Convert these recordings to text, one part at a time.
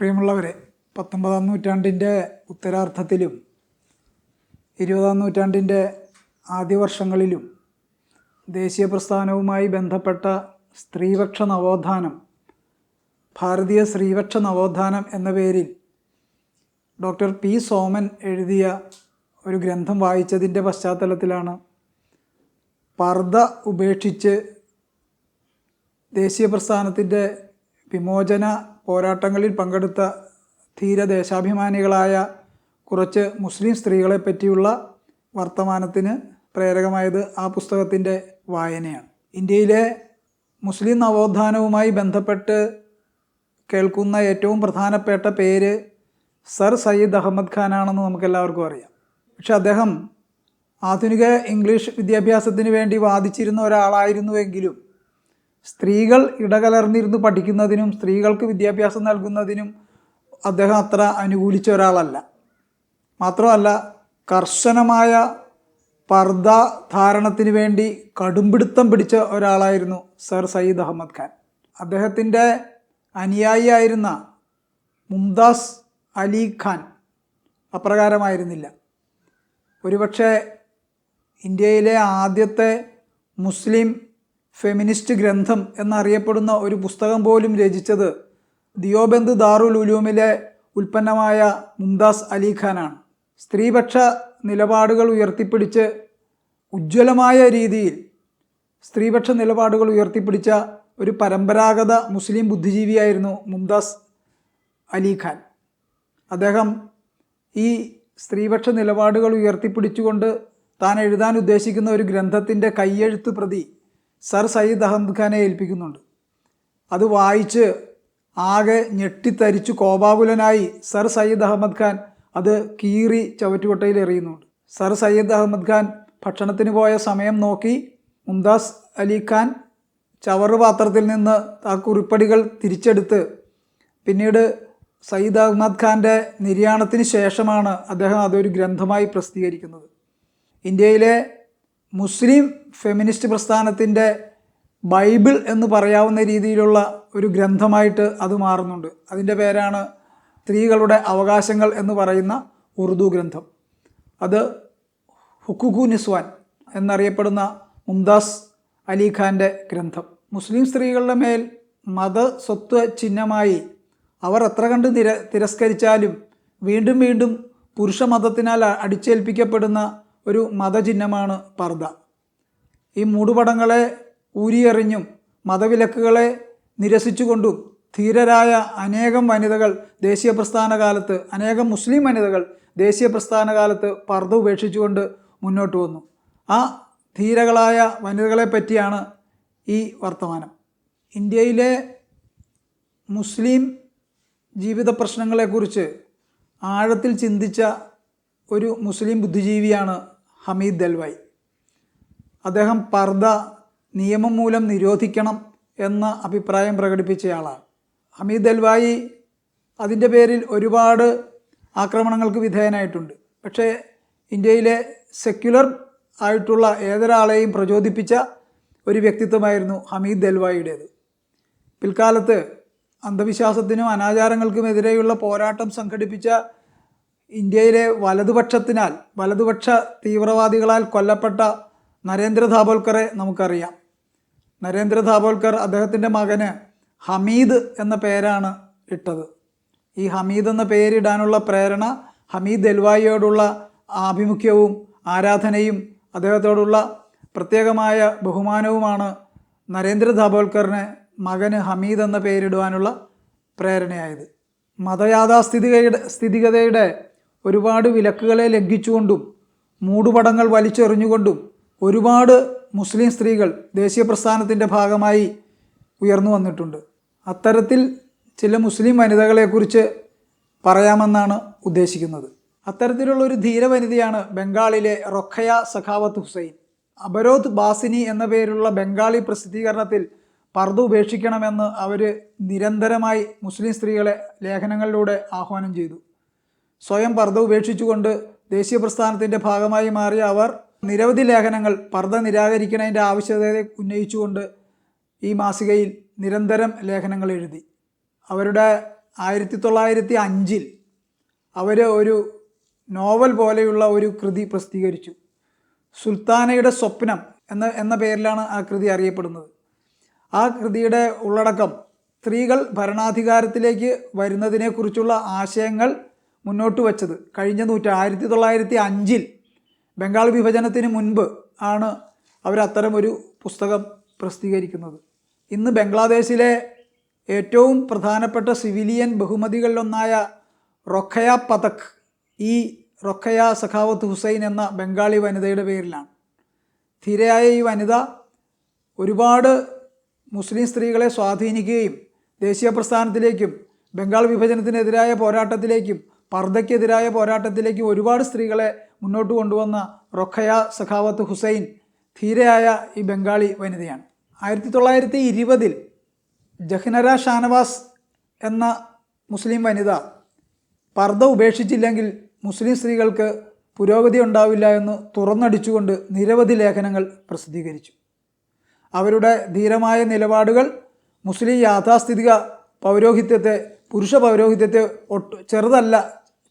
പ്രിയമുള്ളവരെ, 19-ാം നൂറ്റാണ്ടിൻ്റെ ഉത്തരാർദ്ധത്തിലും 20-ാം നൂറ്റാണ്ടിൻ്റെ ആദ്യ വർഷങ്ങളിലും ദേശീയ പ്രസ്ഥാനവുമായി ബന്ധപ്പെട്ട സ്ത്രീപക്ഷ നവോത്ഥാനം, ഭാരതീയ സ്ത്രീപക്ഷ നവോത്ഥാനം എന്ന പേരിൽ ഡോക്ടർ പി സോമൻ എഴുതിയ ഒരു ഗ്രന്ഥം വായിച്ചതിൻ്റെ പശ്ചാത്തലത്തിലാണ് പർദ്ദ ഉപേക്ഷിച്ച് ദേശീയ പ്രസ്ഥാനത്തിൻ്റെ വിമോചന പോരാട്ടങ്ങളിൽ പങ്കെടുത്ത ധീരദേശാഭിമാനികളായ കുറച്ച് മുസ്ലിം സ്ത്രീകളെ പറ്റിയുള്ള വർത്തമാനത്തിന് പ്രേരകമായത് ആ പുസ്തകത്തിൻ്റെ വായനയാണ്. ഇന്ത്യയിലെ മുസ്ലിം നവോത്ഥാനവുമായി ബന്ധപ്പെട്ട് കേൾക്കുന്ന ഏറ്റവും പ്രധാനപ്പെട്ട പേര് സർ സയ്യിദ് അഹമ്മദ് ഖാനാണെന്ന് നമുക്കെല്ലാവർക്കും അറിയാം. പക്ഷെ അദ്ദേഹം ആധുനിക ഇംഗ്ലീഷ് വിദ്യാഭ്യാസത്തിന് വേണ്ടി വാദിച്ചിരുന്ന ഒരാളായിരുന്നുവെങ്കിലും സ്ത്രീകൾ ഇടകലർന്നിരുന്ന് പഠിക്കുന്നതിനും സ്ത്രീകൾക്ക് വിദ്യാഭ്യാസം നൽകുന്നതിനും അദ്ദേഹം അത്ര അനുകൂലിച്ച ഒരാളല്ല. മാത്രമല്ല, കർശനമായ പർദ്ദ ധാരണത്തിന് വേണ്ടി കടുംപിടുത്തം പിടിച്ച ഒരാളായിരുന്നു സർ സയ്യിദ് അഹമ്മദ് ഖാൻ. അദ്ദേഹത്തിൻ്റെ അനുയായിയായിരുന്ന മുംതാസ് അലി ഖാൻ അപ്രകാരമായിരുന്നില്ല. ഒരുപക്ഷെ ഇന്ത്യയിലെ ആദ്യത്തെ മുസ്ലിം ഫെമിനിസ്റ്റ് ഗ്രന്ഥം എന്നറിയപ്പെടുന്ന ഒരു പുസ്തകം പോലും രചിച്ചത് ദിയോബന്ദ് ദാറുൽ ഉലൂമിലെ ഉൽപ്പന്നമായ മുംതാസ് അലി ഖാനാണ്. സ്ത്രീപക്ഷ നിലപാടുകൾ ഉയർത്തിപ്പിടിച്ച് ഉജ്ജ്വലമായ രീതിയിൽ സ്ത്രീപക്ഷ നിലപാടുകൾ ഉയർത്തിപ്പിടിച്ച ഒരു പരമ്പരാഗത മുസ്ലിം ബുദ്ധിജീവിയായിരുന്നു മുംതാസ് അലി ഖാൻ. അദ്ദേഹം ഈ സ്ത്രീപക്ഷ നിലപാടുകൾ ഉയർത്തിപ്പിടിച്ചുകൊണ്ട് താൻ എഴുതാൻ ഉദ്ദേശിക്കുന്ന ഒരു ഗ്രന്ഥത്തിൻ്റെ കയ്യെഴുത്ത് പ്രതി സർ സയ്യിദ് അഹമ്മദ് ഖാനെ ഏൽപ്പിക്കുന്നുണ്ട്. അത് വായിച്ച് ആകെ ഞെട്ടിത്തരിച്ചു കോപാകുലനായി സർ സയ്യിദ് അഹമ്മദ് ഖാൻ അത് കീറി ചവറ്റുകൊട്ടയിൽ എറിയുന്നുണ്ട്. സർ സയ്യിദ് അഹമ്മദ് ഖാൻ ഭക്ഷണത്തിന് പോയ സമയം നോക്കി മുംതാസ് അലി ഖാൻ ചവറ് പാത്രത്തിൽ നിന്ന് ആ കുറിപ്പടികൾ തിരിച്ചെടുത്ത് പിന്നീട് സയ്യിദ് അഹമ്മദ് ഖാൻ്റെ നിര്യാണത്തിന് ശേഷമാണ് അദ്ദേഹം അതൊരു ഗ്രന്ഥമായി പ്രസിദ്ധീകരിക്കുന്നത്. ഇന്ത്യയിലെ മുസ്ലിം ഫെമിനിസ്റ്റ് പ്രസ്ഥാനത്തിൻ്റെ ബൈബിൾ എന്ന് പറയാവുന്ന രീതിയിലുള്ള ഒരു ഗ്രന്ഥമായിട്ട് അത് മാറുന്നുണ്ട്. അതിൻ്റെ പേരാണ് സ്ത്രീകളുടെ അവകാശങ്ങൾ എന്ന് പറയുന്ന ഉറുദു ഗ്രന്ഥം. അത് ഹുഖുഖു നിസ്വാൻ എന്നറിയപ്പെടുന്ന മുംതാസ് അലി ഖാൻ്റെ ഗ്രന്ഥം. മുസ്ലിം സ്ത്രീകളുടെ മേൽ മതസ്വത്വ ചിഹ്നമായി അവർ എത്ര കണ്ട് തിരസ്കരിച്ചാലും വീണ്ടും വീണ്ടും പുരുഷമതത്തിനാൽ അടിച്ചേൽപ്പിക്കപ്പെടുന്ന ഒരു മതചിഹ്നമാണ് പർദ്ദ. ഈ മൂടുപടങ്ങളെ ഊരിയെറിഞ്ഞും മതവിലക്കുകളെ നിരസിച്ചുകൊണ്ടും ധീരരായ അനേകം വനിതകൾ ദേശീയ പ്രസ്ഥാന കാലത്ത്, അനേകം മുസ്ലിം വനിതകൾ ദേശീയ പ്രസ്ഥാന കാലത്ത് പർദ്ദ ഉപേക്ഷിച്ചുകൊണ്ട് മുന്നോട്ട് വന്നു. ആ ധീരകളായ വനിതകളെ പറ്റിയാണ് ഈ വർത്തമാനം. ഇന്ത്യയിലെ മുസ്ലിം ജീവിത പ്രശ്നങ്ങളെക്കുറിച്ച് ആഴത്തിൽ ചിന്തിച്ച ഒരു മുസ്ലിം ബുദ്ധിജീവിയാണ് ഹമീദ് ദൽവായി. അദ്ദേഹം പർദ്ദ നിയമം മൂലം നിരോധിക്കണം എന്ന അഭിപ്രായം പ്രകടിപ്പിച്ചയാളാണ്. ഹമീദ് ദൽവായി അതിൻ്റെ പേരിൽ ഒരുപാട് ആക്രമണങ്ങൾക്ക് വിധേയനായിട്ടുണ്ട്. പക്ഷേ ഇന്ത്യയിലെ സെക്യുലർ ആയിട്ടുള്ള ഏതൊരാളെയും പ്രചോദിപ്പിച്ച ഒരു വ്യക്തിത്വമായിരുന്നു ഹമീദ് ദൽവായിയുടേത്. പിൽക്കാലത്ത് അന്ധവിശ്വാസത്തിനും അനാചാരങ്ങൾക്കുമെതിരെയുള്ള പോരാട്ടം സംഘടിപ്പിച്ച ഇന്ത്യയിലെ വലതുപക്ഷ തീവ്രവാദികളാൽ കൊല്ലപ്പെട്ട നരേന്ദ്ര ദാബോൽക്കറെ നമുക്കറിയാം. നരേന്ദ്ര ദാബോൽക്കർ അദ്ദേഹത്തിൻ്റെ മകന് ഹമീദ് എന്ന പേരാണ് ഇട്ടത്. ഈ ഹമീദ് എന്ന പേരിടാനുള്ള പ്രേരണ ഹമീദ് ദൽവായിയോടുള്ള ആഭിമുഖ്യവും ആരാധനയും അദ്ദേഹത്തോടുള്ള പ്രത്യേകമായ ബഹുമാനവുമാണ് നരേന്ദ്ര ദാബോൽക്കറിന് മകന് ഹമീദ് എന്ന പേരിടുവാനുള്ള പ്രേരണയായത്. മതയാഥാസ്ഥിതികതയുടെ ഒരുപാട് വിലക്കുകളെ ലംഘിച്ചുകൊണ്ടും മൂടുപടങ്ങൾ വലിച്ചെറിഞ്ഞുകൊണ്ടും ഒരുപാട് മുസ്ലിം സ്ത്രീകൾ ദേശീയ പ്രസ്ഥാനത്തിൻ്റെ ഭാഗമായി ഉയർന്നു വന്നിട്ടുണ്ട്. അത്തരത്തിൽ ചില മുസ്ലിം വനിതകളെക്കുറിച്ച് പറയാമെന്നാണ് ഉദ്ദേശിക്കുന്നത്. അത്തരത്തിലുള്ളൊരു ധീര വനിതയാണ് ബംഗാളിലെ റൊഖയ സഖാവത്ത് ഹുസൈൻ. അബരോധ് ബാസിനി എന്ന പേരുള്ള ബംഗാളി പ്രസിദ്ധീകരണത്തിൽ പർദ്ദ ഉപേക്ഷിക്കണമെന്ന് അവർ നിരന്തരമായി മുസ്ലിം സ്ത്രീകളെ ലേഖനങ്ങളിലൂടെ ആഹ്വാനം ചെയ്തു. സ്വയം പർദ്ദ ഉപേക്ഷിച്ചുകൊണ്ട് ദേശീയ പ്രസ്ഥാനത്തിൻ്റെ ഭാഗമായി മാറിയ അവർ നിരവധി ലേഖനങ്ങൾ പർദ്ദ നിരാകരിക്കുന്നതിൻ്റെ ആവശ്യകതയെ ഉന്നയിച്ചുകൊണ്ട് ഈ മാസികയിൽ നിരന്തരം ലേഖനങ്ങൾ എഴുതി. അവരുടെ 1905 അവർ ഒരു നോവൽ പോലെയുള്ള ഒരു കൃതി പ്രസിദ്ധീകരിച്ചു. സുൽത്താനയുടെ സ്വപ്നം എന്ന പേരിലാണ് ആ കൃതി അറിയപ്പെടുന്നത്. ആ കൃതിയുടെ ഉള്ളടക്കം സ്ത്രീകൾ ഭരണാധികാരത്തിലേക്ക് വരുന്നതിനെക്കുറിച്ചുള്ള ആശയങ്ങൾ മുന്നോട്ട് വച്ചത് കഴിഞ്ഞ 1905 ബംഗാൾ വിഭജനത്തിന് മുൻപ് ആണ് അവരത്തരമൊരു പുസ്തകം പ്രസിദ്ധീകരിക്കുന്നത്. ഇന്ന് ബംഗ്ലാദേശിലെ ഏറ്റവും പ്രധാനപ്പെട്ട സിവിലിയൻ ബഹുമതികളിലൊന്നായ റൊഖയ പതക് ഈ റൊഖയ സഖാവത്ത് ഹുസൈൻ എന്ന ബംഗാളി വനിതയുടെ പേരിലാണ്. ധീരയായ ഈ വനിത ഒരുപാട് മുസ്ലിം സ്ത്രീകളെ സ്വാധീനിക്കുകയും ദേശീയ പ്രസ്ഥാനത്തിലേക്കും ബംഗാൾ വിഭജനത്തിനെതിരായ പോരാട്ടത്തിലേക്കും പർദ്ദയ്ക്കെതിരായ പോരാട്ടത്തിലേക്കും ഒരുപാട് സ്ത്രീകളെ മുന്നോട്ട് കൊണ്ടുവന്ന റൊഖയ സഖാവത്ത് ഹുസൈൻ ധീരയായ ഈ ബംഗാളി വനിതയാണ്. 1920 ജഹ്നര ഷാനവാസ് എന്ന മുസ്ലിം വനിത പർദ്ദ ഉപേക്ഷിച്ചില്ലെങ്കിൽ മുസ്ലിം സ്ത്രീകൾക്ക് പുരോഗതി ഉണ്ടാവില്ല എന്ന് തുറന്നടിച്ചുകൊണ്ട് നിരവധി ലേഖനങ്ങൾ പ്രസിദ്ധീകരിച്ചു. അവരുടെ ധീരമായ നിലപാടുകൾ മുസ്ലിം യാഥാസ്ഥിതിക പൗരോഹിത്യത്തെ, പുരുഷ പൗരോഹിത്യത്തെ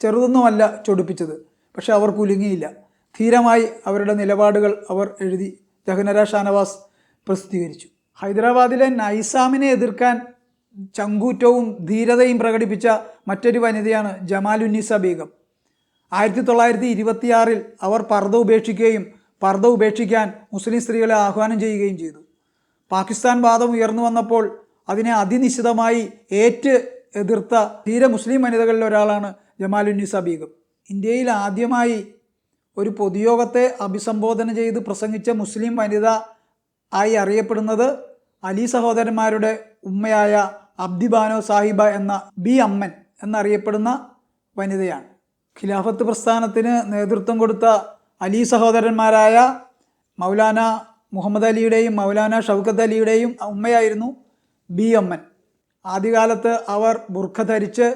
ചെറുതൊന്നുമല്ല ചൊടിപ്പിച്ചത്. പക്ഷെ അവർ കുലുങ്ങിയില്ല. ധീരമായി അവരുടെ നിലപാടുകൾ അവർ എഴുതി ജഹ്നര ഷാനവാസ് പ്രസിദ്ധീകരിച്ചു. ഹൈദരാബാദിലെ നൈസാമിനെ എതിർക്കാൻ ചങ്കൂറ്റവും ധീരതയും പ്രകടിപ്പിച്ച മറ്റൊരു വനിതയാണ് ജമാലുന്നീസ ബീഗം. 1926 അവർ പർദ്ദ ഉപേക്ഷിക്കുകയും പർദ്ദ ഉപേക്ഷിക്കാൻ മുസ്ലിം സ്ത്രീകളെ ആഹ്വാനം ചെയ്യുകയും ചെയ്തു. പാകിസ്ഥാൻ വാദം ഉയർന്നു വന്നപ്പോൾ അതിനെ അതിനിശിതമായി എതിർത്ത ധീര മുസ്ലിം വനിതകളിൽ ഒരാളാണ് ജമാലുന്നീസ ബീഗം. ഇന്ത്യയിൽ ആദ്യമായി ഒരു പൊതുയോഗത്തെ അഭിസംബോധന ചെയ്ത് പ്രസംഗിച്ച മുസ്ലിം വനിത ആയി അറിയപ്പെടുന്നത് അലി സഹോദരന്മാരുടെ ഉമ്മയായ അബ്ദി ബാനോ സാഹിബ എന്ന ബി അമ്മൻ എന്നറിയപ്പെടുന്ന വനിതയാണ്. ഖിലാഫത്ത് പ്രസ്ഥാനത്തിന് നേതൃത്വം കൊടുത്ത അലി സഹോദരന്മാരായ മൗലാന മുഹമ്മദ് അലിയുടെയും മൗലാന ഷൗക്കത്ത് അലിയുടെയും ഉമ്മയായിരുന്നു ബി അമ്മൻ. ആദ്യകാലത്ത് അവർ ബുർഖ ധരിച്ച്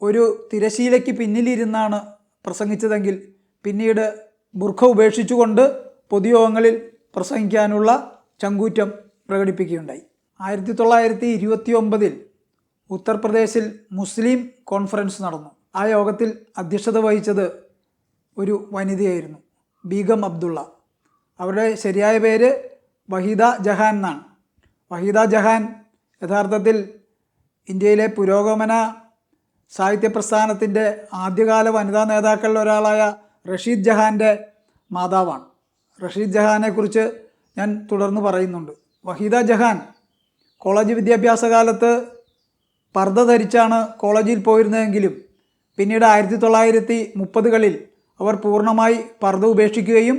ഒരു തിരശീലയ്ക്ക് പിന്നിലിരുന്നാണ് പ്രസംഗിച്ചതെങ്കിൽ പിന്നീട് ബുർഖ ഉപേക്ഷിച്ചുകൊണ്ട് പൊതുയോഗങ്ങളിൽ പ്രസംഗിക്കാനുള്ള ചങ്കൂറ്റം പ്രകടിപ്പിക്കുകയുണ്ടായി. 1929 ഉത്തർപ്രദേശിൽ മുസ്ലിം കോൺഫറൻസ് നടന്നു. ആ യോഗത്തിൽ അധ്യക്ഷത വഹിച്ചത് ഒരു വനിതയായിരുന്നു, ബീഗം അബ്ദുള്ള. അവരുടെ ശരിയായ പേര് വഹീദ ജഹാൻ എന്നാണ്. വഹീദ ജഹാൻ യഥാർത്ഥത്തിൽ ഇന്ത്യയിലെ പുരോഗമന സാഹിത്യ പ്രസ്ഥാനത്തിൻ്റെ ആദ്യകാല വനിതാ നേതാക്കളിൽ ഒരാളായ റഷീദ് ജഹാൻ്റെ മാതാവാണ്. റഷീദ് ജഹാനെക്കുറിച്ച് ഞാൻ തുടർന്ന് പറയുന്നുണ്ട്. വഹീദ ജഹാൻ കോളേജ് വിദ്യാഭ്യാസ കാലത്ത് പർദ്ദ ധരിച്ചാണ് കോളേജിൽ പോയിരുന്നതെങ്കിലും പിന്നീട് 1930കളിൽ അവർ പൂർണ്ണമായി പർദ്ദ ഉപേക്ഷിക്കുകയും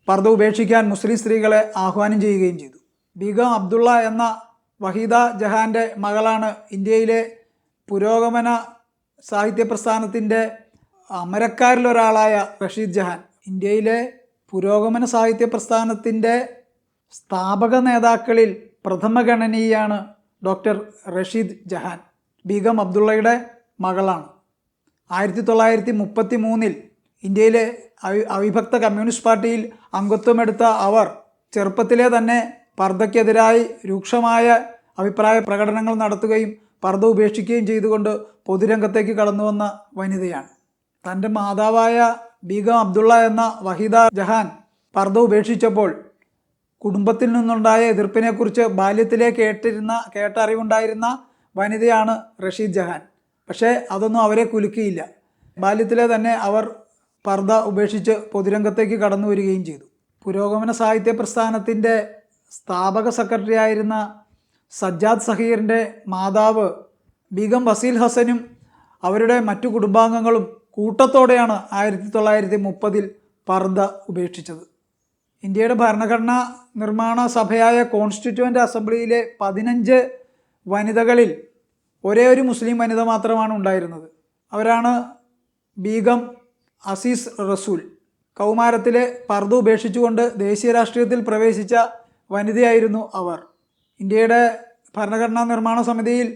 പർദ്ദ ഉപേക്ഷിക്കാൻ മുസ്ലിം സ്ത്രീകളെ ആഹ്വാനം ചെയ്യുകയും ചെയ്തു. ബീഗം അബ്ദുള്ള എന്ന വഹീദ ജഹാൻ്റെ മകളാണ് ഇന്ത്യയിലെ പുരോഗമന സാഹിത്യ പ്രസ്ഥാനത്തിൻ്റെ അമരക്കാരിലൊരാളായ റഷീദ് ജഹാൻ. ഇന്ത്യയിലെ പുരോഗമന സാഹിത്യ പ്രസ്ഥാനത്തിൻ്റെ സ്ഥാപക നേതാക്കളിൽ പ്രഥമഗണനീയാണ് ഡോക്ടർ റഷീദ് ജഹാൻ. ബീഗം അബ്ദുള്ളയുടെ മകളാണ്. 1933 ഇന്ത്യയിലെ അവിഭക്ത കമ്മ്യൂണിസ്റ്റ് പാർട്ടിയിൽ അംഗത്വമെടുത്ത അവർ ചെറുപ്പത്തിലെ തന്നെ പർദ്ദയ്ക്കെതിരായി രൂക്ഷമായ അഭിപ്രായ പ്രകടനങ്ങൾ നടത്തുകയും പർദ്ദ ഉപേക്ഷിക്കുകയും ചെയ്തുകൊണ്ട് പൊതുരംഗത്തേക്ക് കടന്നു വന്ന വനിതയാണ്. തൻ്റെ മാതാവായ ബീഗം അബ്ദുള്ള എന്ന വഹീദ ജഹാൻ പർദ്ദ ഉപേക്ഷിച്ചപ്പോൾ കുടുംബത്തിൽ നിന്നുണ്ടായ എതിർപ്പിനെക്കുറിച്ച് ബാല്യത്തിലെ കേട്ടറിവുണ്ടായിരുന്ന വനിതയാണ് റഷീദ് ജഹാൻ. പക്ഷേ അതൊന്നും അവരെ കുലുക്കിയില്ല. ബാല്യത്തിലെ തന്നെ അവർ പർദ്ദ ഉപേക്ഷിച്ച് പൊതുരംഗത്തേക്ക് കടന്നു വരികയും ചെയ്തു. പുരോഗമന സാഹിത്യ പ്രസ്ഥാനത്തിൻ്റെ സ്ഥാപക സെക്രട്ടറി ആയിരുന്ന സജ്ജാദ് സഹീറിൻ്റെ മാതാവ് ബീഗം വസീൽ ഹസനും അവരുടെ മറ്റു കുടുംബാംഗങ്ങളും കൂട്ടത്തോടെയാണ് 1930 പർദ്ദ ഉപേക്ഷിച്ചത്. ഇന്ത്യയുടെ ഭരണഘടനാ നിർമ്മാണ സഭയായ കോൺസ്റ്റിറ്റ്യൂവൻ്റ് അസംബ്ലിയിലെ 15 വനിതകളിൽ ഒരേ ഒരു മുസ്ലിം വനിത മാത്രമാണ് ഉണ്ടായിരുന്നത്. അവരാണ് ബീഗം അസീസ് റസൂൽ. കൗമാരത്തിലെ പർദ്ദ ഉപേക്ഷിച്ചുകൊണ്ട് ദേശീയ രാഷ്ട്രീയത്തിൽ പ്രവേശിച്ച വനിതയായിരുന്നു അവർ. ഇന്ത്യയുടെ ഭരണഘടനാ നിർമ്മാണ സമിതിയിൽ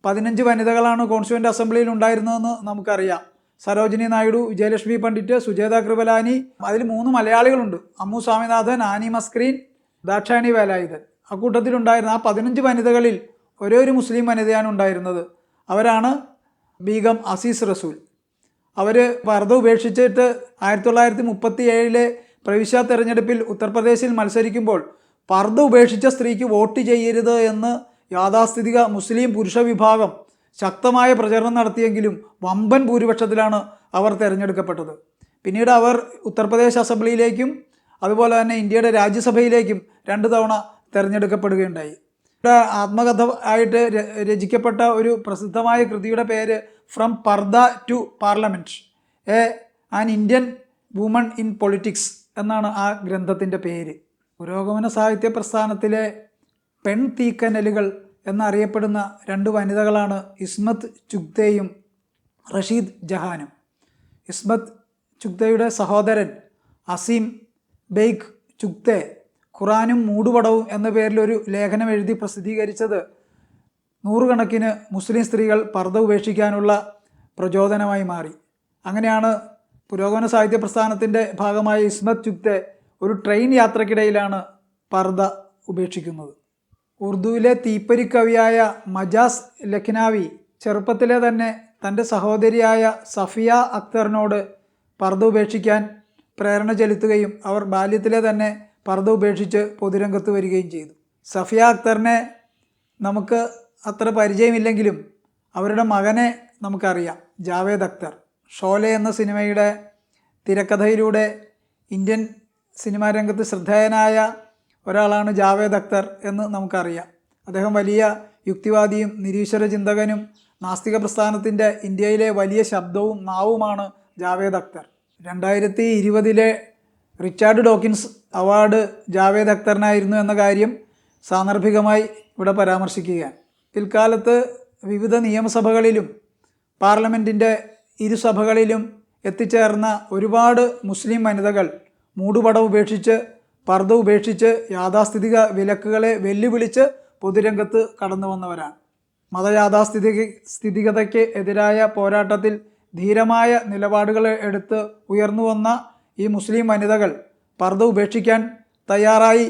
15 വനിതകളാണ് കോൺസ്റ്റിറ്റ്യൂവൻ്റ് അസംബ്ലിയിൽ ഉണ്ടായിരുന്നതെന്ന് നമുക്കറിയാം. സരോജിനി നായിഡു, വിജയലക്ഷ്മി പണ്ഡിറ്റ്, സുജേത കൃപലാനി, അതിൽ 3 മലയാളികളുണ്ട്, അമ്മു സ്വാമിനാഥൻ, ആനി മസ്ക്രീൻ, ദാക്ഷായണി വേലായുധൻ. അക്കൂട്ടത്തിലുണ്ടായിരുന്ന ആ 15 വനിതകളിൽ ഒരേ ഒരു മുസ്ലിം വനിതയാണ് ഉണ്ടായിരുന്നത്. അവരാണ് ബീഗം അസീസ് റസൂൽ. അവർ പർദ്ദ ഉപേക്ഷിച്ചിട്ട് 1937 പ്രവിശ്യാ തെരഞ്ഞെടുപ്പിൽ ഉത്തർപ്രദേശിൽ മത്സരിക്കുമ്പോൾ പർദ്ദ ഉപേക്ഷിച്ച സ്ത്രീക്ക് വോട്ട് ചെയ്യരുത് എന്ന് യാഥാസ്ഥിതിക മുസ്ലിം പുരുഷ വിഭാഗം ശക്തമായ പ്രചരണം നടത്തിയെങ്കിലും വമ്പൻ ഭൂരിപക്ഷത്തിലാണ് അവർ തിരഞ്ഞെടുക്കപ്പെട്ടത്. പിന്നീട് അവർ ഉത്തർപ്രദേശ് അസംബ്ലിയിലേക്കും അതുപോലെ തന്നെ ഇന്ത്യയുടെ രാജ്യസഭയിലേക്കും 2 തവണ തിരഞ്ഞെടുക്കപ്പെടുകയുണ്ടായി. ഇവിടെ ആത്മകഥ ആയിട്ട് രചിക്കപ്പെട്ട ഒരു പ്രസിദ്ധമായ കൃതിയുടെ പേര് from purdah to parliament, an Indian woman in politics എന്നാണ് ആ ഗ്രന്ഥത്തിൻ്റെ പേര്. പുരോഗമന സാഹിത്യ പ്രസ്ഥാനത്തിലെ പെൺ തീക്കനലുകൾ എന്നറിയപ്പെടുന്ന 2 വനിതകളാണ് ഇസ്മത്ത് ചുഗ്തയും റഷീദ് ജഹാനും. ഇസ്മത്ത് ചുഗ്തയുടെ സഹോദരൻ അസീം ബെയ്ഗ് ചുഗ്തെ ഖുറാനും മൂടുപടവും എന്ന പേരിൽ ഒരു ലേഖനം എഴുതി പ്രസിദ്ധീകരിച്ചത് നൂറുകണക്കിന് മുസ്ലിം സ്ത്രീകൾ പർദ്ദ ഉപേക്ഷിക്കാനുള്ള പ്രചോദനമായി മാറി. അങ്ങനെയാണ് പുരോഗമന സാഹിത്യ പ്രസ്ഥാനത്തിൻ്റെ ഭാഗമായ ഇസ്മത്ത് ചുഗ്തെ ഒരു ട്രെയിൻ യാത്രക്കിടയിലാണ് പർദ്ദ ഉപേക്ഷിക്കുന്നത്. ഉറുദുവിലെ തീപ്പരിക്കവിയായ മജാസ് ലഖ്നാവി ചെറുപ്പത്തിലെ തന്നെ തൻ്റെ സഹോദരിയായ സഫിയ അക്തറിനോട് പർദ്ദ ഉപേക്ഷിക്കാൻ പ്രേരണ ചെലുത്തുകയും അവർ ബാല്യത്തിലെ തന്നെ പർദ്ദ ഉപേക്ഷിച്ച് പൊതുരംഗത്ത് വരികയും ചെയ്തു. സഫിയ അക്തറിനെ നമുക്ക് അത്ര പരിചയമില്ലെങ്കിലും അവരുടെ മകനെ നമുക്കറിയാം, ജാവേദ് അക്തർ. ഷോലെ എന്ന സിനിമയുടെ തിരക്കഥയിലൂടെ ഇന്ത്യൻ സിനിമാ രംഗത്ത് ശ്രദ്ധേയനായ ഒരാളാണ് ജാവേദ് അക്തർ എന്ന് നമുക്കറിയാം. അദ്ദേഹം വലിയ യുക്തിവാദിയും നിരീശ്വര ചിന്തകനും നാസ്തിക പ്രസ്ഥാനത്തിൻ്റെ ഇന്ത്യയിലെ വലിയ ശബ്ദവും നാവുമാണ് Javed Akhtar. 2020 Richard Dawkins award Javed അക്തറിനായിരുന്നു എന്ന കാര്യം സാന്ദർഭികമായി ഇവിടെ പരാമർശിക്കുകയാണ്. പിൽക്കാലത്ത് വിവിധ നിയമസഭകളിലും പാർലമെൻറ്റിൻ്റെ ഇരുസഭകളിലും എത്തിച്ചേർന്ന ഒരുപാട് മുസ്ലിം വനിതകൾ മൂടുപടം ഉപേക്ഷിച്ച് പർദ്ദ ഉപേക്ഷിച്ച് യാഥാസ്ഥിതിക വിലക്കുകളെ വെല്ലുവിളിച്ച് പൊതുരംഗത്ത് കടന്നു വന്നവരാണ്. മതയാഥാസ്ഥിതികതയ്ക്ക് എതിരായ പോരാട്ടത്തിൽ ധീരമായ നിലപാടുകൾ എടുത്ത് ഉയർന്നു വന്ന ഈ മുസ്ലിം വനിതകൾ പർദ്ദ ഉപേക്ഷിക്കാൻ തയ്യാറായി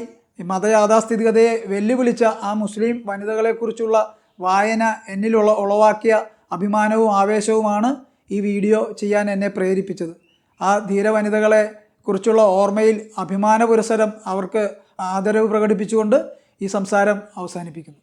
മതയാഥാസ്ഥിതികതയെ വെല്ലുവിളിച്ച ആ മുസ്ലിം വനിതകളെക്കുറിച്ചുള്ള വായന എന്നിലുള്ള ഉളവാക്കിയ അഭിമാനവും ആവേശവുമാണ് ഈ വീഡിയോ ചെയ്യാൻ എന്നെ പ്രേരിപ്പിച്ചത്. ആ ധീര വനിതകളെ കുറിച്ചുള്ള ഓർമ്മയിൽ അഭിമാന പുരസ്സരം അവർക്ക് ആദരവ് പ്രകടിപ്പിച്ചുകൊണ്ട് ഈ സംസാരം അവസാനിപ്പിക്കുന്നു.